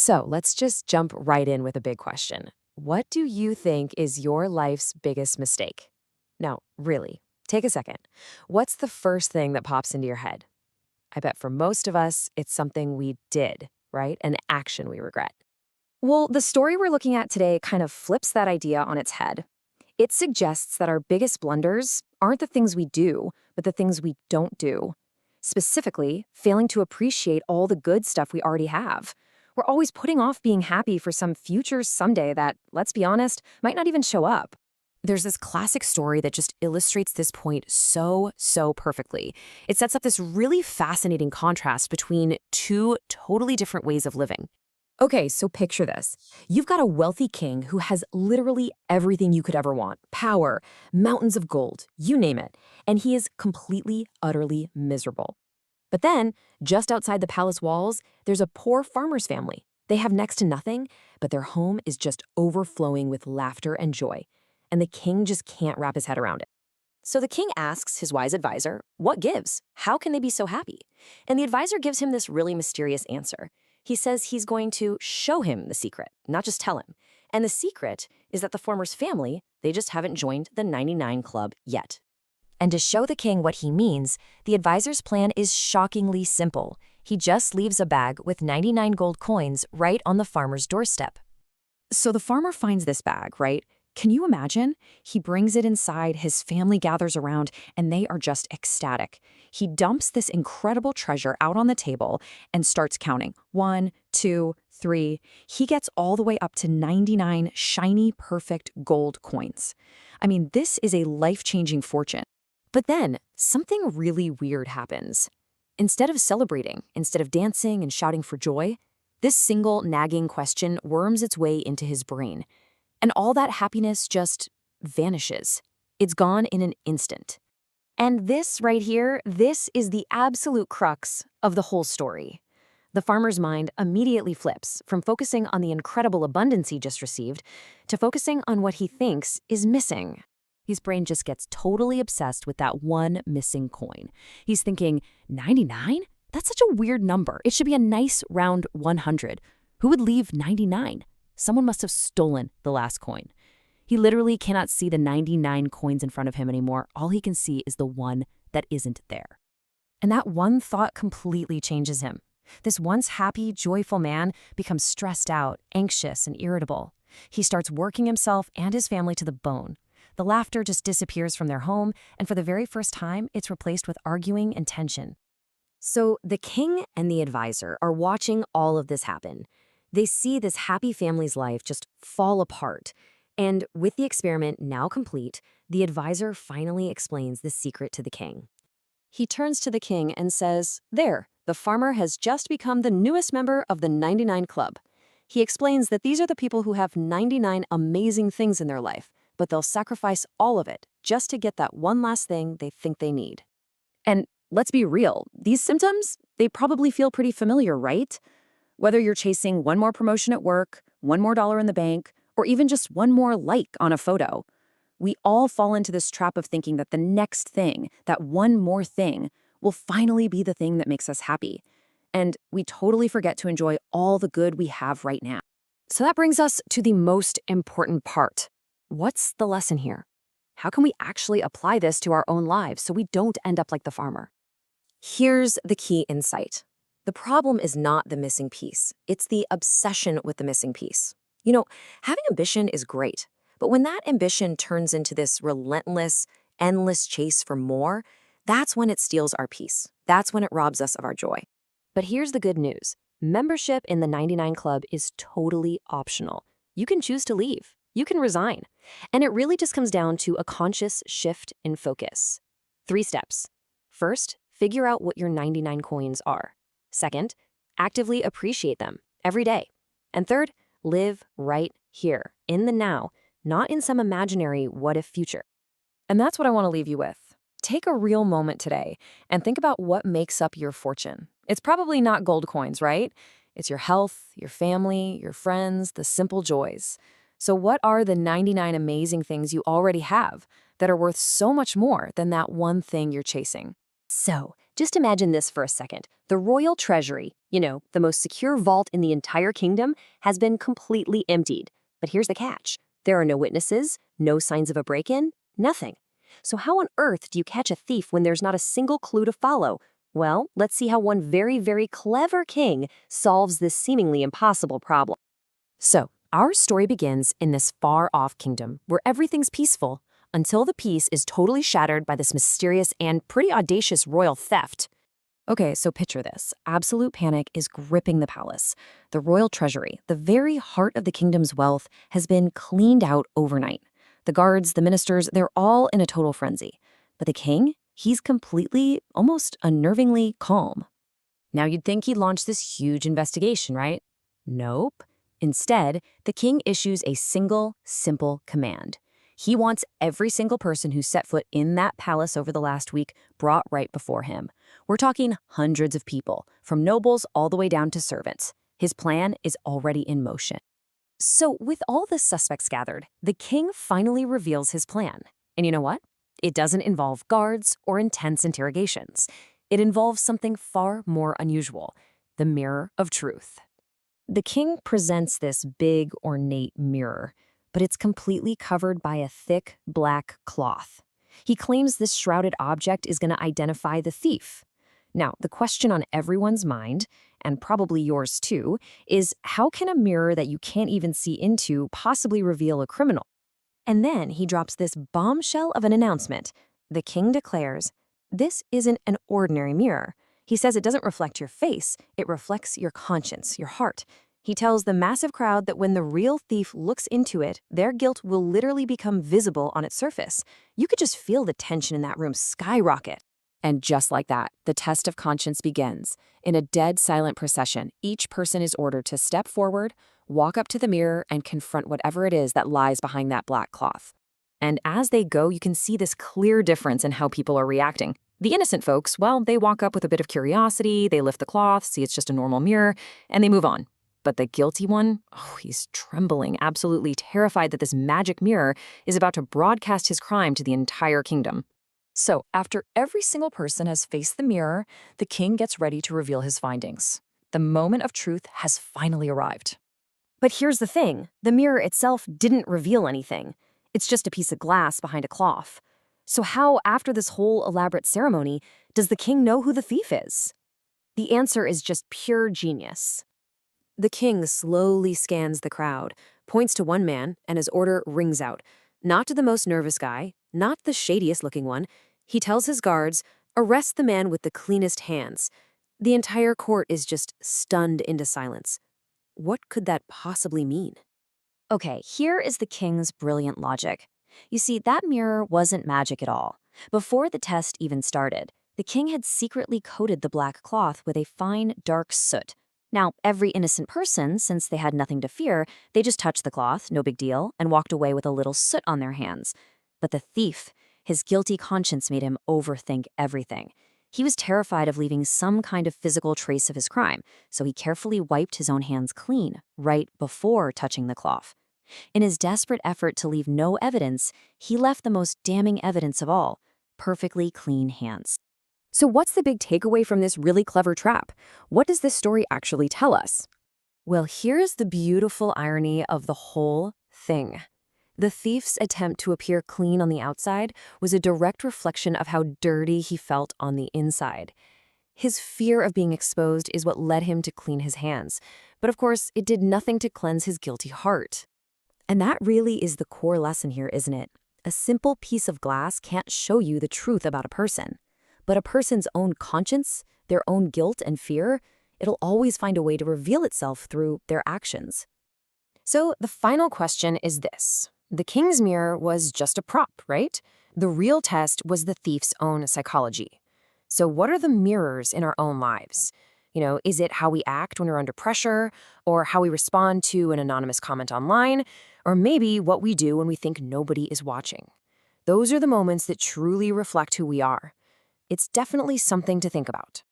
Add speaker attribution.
Speaker 1: So let's just jump right in with a big question. What do you think is your life's biggest mistake? Now, really, take a second. What's the first thing that pops into your head? I bet for most of us, it's something we did, right? An action we regret.
Speaker 2: Well, the story we're looking at today kind of flips that idea on its head. It suggests that our biggest blunders aren't the things we do, but the things we don't do. Specifically, failing to appreciate all the good stuff we already have. We're always putting off being happy for some future someday that, let's be honest, might not even show up.
Speaker 1: There's this classic story that just illustrates this point so perfectly. It sets up this really fascinating contrast between two totally different ways of living. Okay, so picture this. You've got a wealthy king who has literally everything you could ever want. Power, mountains of gold, you name it. And he is completely, utterly miserable. But then, just outside the palace walls, there's a poor farmer's family. They have next to nothing, but their home is just overflowing with laughter and joy. And the king just can't wrap his head around it. So the king asks his wise advisor, what gives? How can they be so happy? And the advisor gives him this really mysterious answer. He says he's going to show him the secret, not just tell him. And the secret is that the farmer's family, they just haven't joined the 99 Club yet. And to show the king what he means, the advisor's plan is shockingly simple. He just leaves a bag with 99 gold coins right on the farmer's doorstep.
Speaker 2: So the farmer finds this bag, right? Can you imagine? He brings it inside, his family gathers around, and they are just ecstatic. He dumps this incredible treasure out on the table and starts counting. 1, 2, 3. He gets all the way up to 99 shiny, perfect gold coins. I mean, this is a life-changing fortune.
Speaker 1: But then, something really weird happens. Instead of celebrating, instead of dancing and shouting for joy, this single nagging question worms its way into his brain. And all that happiness just vanishes. It's gone in an instant. And this right here, this is the absolute crux of the whole story. The farmer's mind immediately flips from focusing on the incredible abundance he just received to focusing on what he thinks is missing. His brain just gets totally obsessed with that one missing coin. He's thinking, 99? That's such a weird number. It should be a nice round 100. Who would leave 99? Someone must have stolen the last coin. He literally cannot see the 99 coins in front of him anymore. All he can see is the one that isn't there. And that one thought completely changes him. This once happy, joyful man becomes stressed out, anxious, and irritable. He starts working himself and his family to the bone. The laughter just disappears from their home, and for the very first time, it's replaced with arguing and tension. So the king and the advisor are watching all of this happen. They see this happy family's life just fall apart. And with the experiment now complete, the advisor finally explains the secret to the king. He turns to the king and says, there, the farmer has just become the newest member of the 99 Club. He explains that these are the people who have 99 amazing things in their life, but they'll sacrifice all of it just to get that one last thing they think they need. And let's be real, these symptoms, they probably feel pretty familiar, right? Whether you're chasing one more promotion at work, one more dollar in the bank, or even just one more like on a photo, we all fall into this trap of thinking that the next thing, that one more thing, will finally be the thing that makes us happy. And we totally forget to enjoy all the good we have right now. So that brings us to the most important part. What's the lesson here? How can we actually apply this to our own lives so we don't end up like the farmer? Here's the key insight. The problem is not the missing piece. It's the obsession with the missing piece. You know, having ambition is great, but when that ambition turns into this relentless, endless chase for more, that's when it steals our peace. That's when it robs us of our joy. But here's the good news. Membership in the 99 Club is totally optional. You can choose to leave. You can resign. And it really just comes down to a conscious shift in focus. 3 steps. First, figure out what your 99 coins are. Second, actively appreciate them every day. And third, live right here, in the now, not in some imaginary what-if future. And that's what I want to leave you with. Take a real moment today and think about what makes up your fortune. It's probably not gold coins, right? It's your health, your family, your friends, the simple joys. So what are the 99 amazing things you already have that are worth so much more than that one thing you're chasing? So Just imagine this for a second. The royal treasury, the most secure vault in the entire kingdom, has been completely emptied. But here's the catch. There are no witnesses, no signs of a break-in, nothing. So how on earth do you catch a thief when there's not a single clue to follow? Well, let's see how one very, very clever king solves this seemingly impossible problem. So, our story begins in this far-off kingdom where everything's peaceful until the peace is totally shattered by this mysterious and pretty audacious royal theft. Okay, so picture this. Absolute panic is gripping the palace. The royal treasury, the very heart of the kingdom's wealth, has been cleaned out overnight. The guards, the ministers, they're all in a total frenzy. But the king, he's completely, almost unnervingly calm. Now you'd think he'd launch this huge investigation, right? Nope. Instead, the king issues a single, simple command. He wants every single person who set foot in that palace over the last week brought right before him. We're talking hundreds of people, from nobles all the way down to servants. His plan is already in motion. So with all the suspects gathered, the king finally reveals his plan. And you know what? It doesn't involve guards or intense interrogations. It involves something far more unusual, the mirror of truth. The king presents this big, ornate mirror, but it's completely covered by a thick, black cloth. He claims this shrouded object is going to identify the thief. Now, the question on everyone's mind, and probably yours too, is how can a mirror that you can't even see into possibly reveal a criminal? And then he drops this bombshell of an announcement. The king declares, this isn't an ordinary mirror. He says it doesn't reflect your face, it reflects your conscience, your heart. He tells the massive crowd that when the real thief looks into it, their guilt will literally become visible on its surface. You could just feel the tension in that room skyrocket. And just like that, the test of conscience begins. In a dead silent procession, each person is ordered to step forward, walk up to the mirror, and confront whatever it is that lies behind that black cloth. And as they go, you can see this clear difference in how people are reacting. The innocent folks, well, they walk up with a bit of curiosity, they lift the cloth, see it's just a normal mirror, and they move on. But the guilty one, he's trembling, absolutely terrified that this magic mirror is about to broadcast his crime to the entire kingdom. So, after every single person has faced the mirror, the king gets ready to reveal his findings. The moment of truth has finally arrived. But here's the thing, the mirror itself didn't reveal anything. It's just a piece of glass behind a cloth. So how, after this whole elaborate ceremony, does the king know who the thief is? The answer is just pure genius. The king slowly scans the crowd, points to one man, and his order rings out. Not to the most nervous guy, not the shadiest-looking one. He tells his guards, arrest the man with the cleanest hands. The entire court is just stunned into silence. What could that possibly mean? Okay, here is the king's brilliant logic. You see, that mirror wasn't magic at all. Before the test even started, the king had secretly coated the black cloth with a fine, dark soot. Now, every innocent person, since they had nothing to fear, they just touched the cloth, no big deal, and walked away with a little soot on their hands. But the thief, his guilty conscience made him overthink everything. He was terrified of leaving some kind of physical trace of his crime, so he carefully wiped his own hands clean, right before touching the cloth. In his desperate effort to leave no evidence, he left the most damning evidence of all, perfectly clean hands. So what's the big takeaway from this really clever trap? What does this story actually tell us? Well, here's the beautiful irony of the whole thing. The thief's attempt to appear clean on the outside was a direct reflection of how dirty he felt on the inside. His fear of being exposed is what led him to clean his hands. But of course, it did nothing to cleanse his guilty heart. And that really is the core lesson here, isn't it? A simple piece of glass can't show you the truth about a person. But a person's own conscience, their own guilt and fear, it'll always find a way to reveal itself through their actions. So the final question is this. The king's mirror was just a prop, right? The real test was the thief's own psychology. So what are the mirrors in our own lives? Is it how we act when we're under pressure, or how we respond to an anonymous comment online, or maybe what we do when we think nobody is watching? Those are the moments that truly reflect who we are. It's definitely something to think about.